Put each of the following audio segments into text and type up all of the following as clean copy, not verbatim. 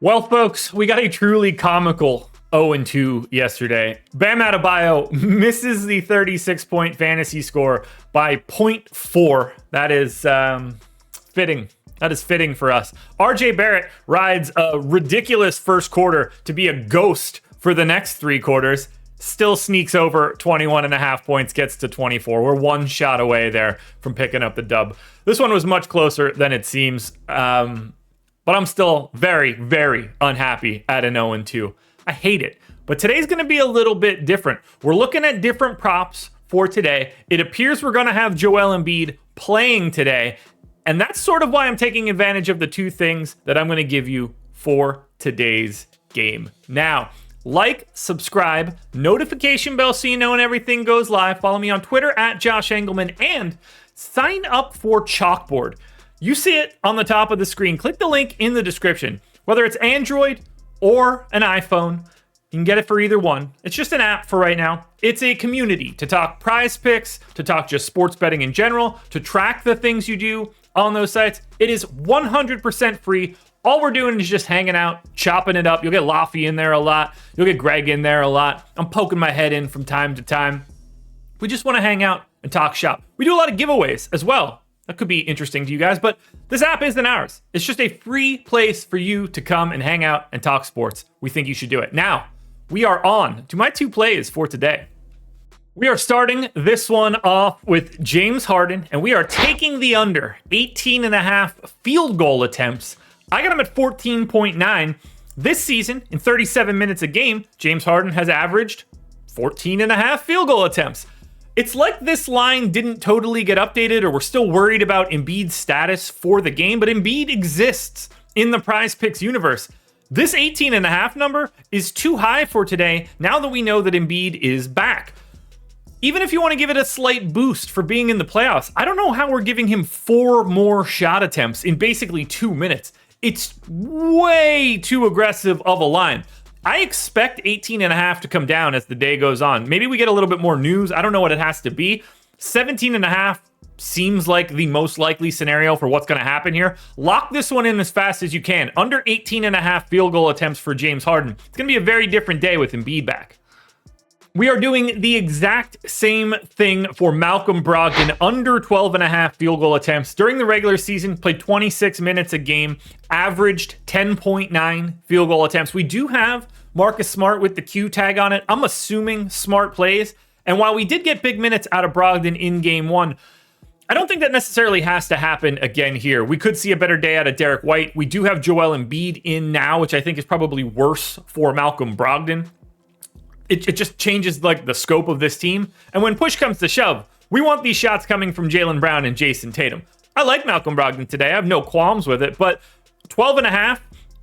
Well, folks, we got a truly comical 0-2 yesterday. Bam Adebayo misses the 36-point fantasy score by 0.4. That is fitting. That is fitting for us. RJ Barrett rides a ridiculous first quarter to be a ghost for the next three quarters. Still sneaks over 21.5 points, gets to 24. We're one shot away there from picking up the dub. This one was much closer than it seems. But I'm still very, very unhappy at an 0-2. I hate it. But today's going to be a little bit different. We're looking at different props for today. It appears we're going to have Joel Embiid playing today. And that's sort of why I'm taking advantage of the two things that I'm going to give you for today's game. Now, like, subscribe, notification bell so you know when everything goes live. Follow me on Twitter at Josh Engelman and sign up for Chalkboard. You see it on the top of the screen. Click the link in the description. Whether it's Android or an iPhone, you can get it for either one. It's just an app for right now. It's a community to talk prize picks, to talk just sports betting in general, to track the things you do on those sites. It is 100% free. All we're doing is just hanging out, chopping it up. You'll get Laffy in there a lot. You'll get Greg in there a lot. I'm poking my head in from time to time. We just want to hang out and talk shop. We do a lot of giveaways as well. That could be interesting to you guys, but this app isn't ours. It's just a free place for you to come and hang out and talk sports. We think you should do it. Now, we are on to my two plays for today. We are starting this one off with James Harden, and we are taking the under 18.5 field goal attempts. I got him at 14.9. This season, in 37 minutes a game, James Harden has averaged 14.5 field goal attempts. It's like this line didn't totally get updated, or we're still worried about Embiid's status for the game, but Embiid exists in the PrizePicks universe. This 18.5 number is too high for today now that we know that Embiid is back. Even if you want to give it a slight boost for being in the playoffs, I don't know how we're giving him 4 more shot attempts in basically 2 minutes. It's way too aggressive of a line. I expect 18.5 to come down as the day goes on. Maybe we get a little bit more news. I don't know what it has to be. 17.5 seems like the most likely scenario for what's going to happen here. Lock this one in as fast as you can. Under 18.5 field goal attempts for James Harden. It's going to be a very different day with Embiid back. We are doing the exact same thing for Malcolm Brogdon, under 12.5 field goal attempts. During the regular season, played 26 minutes a game, averaged 10.9 field goal attempts. We do have Marcus Smart with the Q tag on it. I'm assuming Smart plays. And while we did get big minutes out of Brogdon in game one, I don't think that necessarily has to happen again here. We could see a better day out of Derek White. We do have Joel Embiid in now, which I think is probably worse for Malcolm Brogdon. It just changes like the scope of this team. And when push comes to shove, we want these shots coming from Jaylen Brown and Jason Tatum. I like Malcolm Brogdon today. I have no qualms with it, but 12.5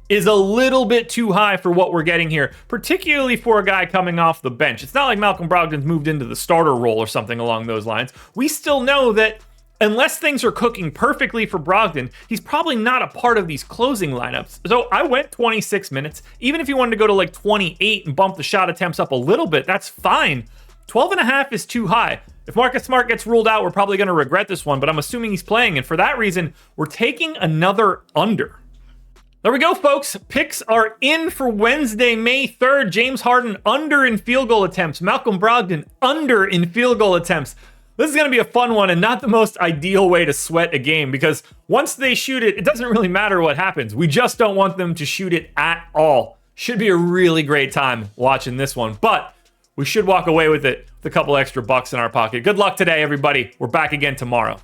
is a little bit too high for what we're getting here, particularly for a guy coming off the bench. It's not like Malcolm Brogdon's moved into the starter role or something along those lines. We still know that unless things are cooking perfectly for Brogdon, he's probably not a part of these closing lineups. So I went 26 minutes. Even if you wanted to go to like 28 and bump the shot attempts up a little bit, that's fine. 12.5 is too high. If Marcus Smart gets ruled out, we're probably going to regret this one, but I'm assuming he's playing. And for that reason, we're taking another under. There we go, folks. Picks are in for Wednesday, May 3rd. James Harden under in field goal attempts. Malcolm Brogdon under in field goal attempts. This is going to be a fun one and not the most ideal way to sweat a game, because once they shoot it, it doesn't really matter what happens. We just don't want them to shoot it at all. Should be a really great time watching this one, but we should walk away with it with a couple extra bucks in our pocket. Good luck today, everybody. We're back again tomorrow.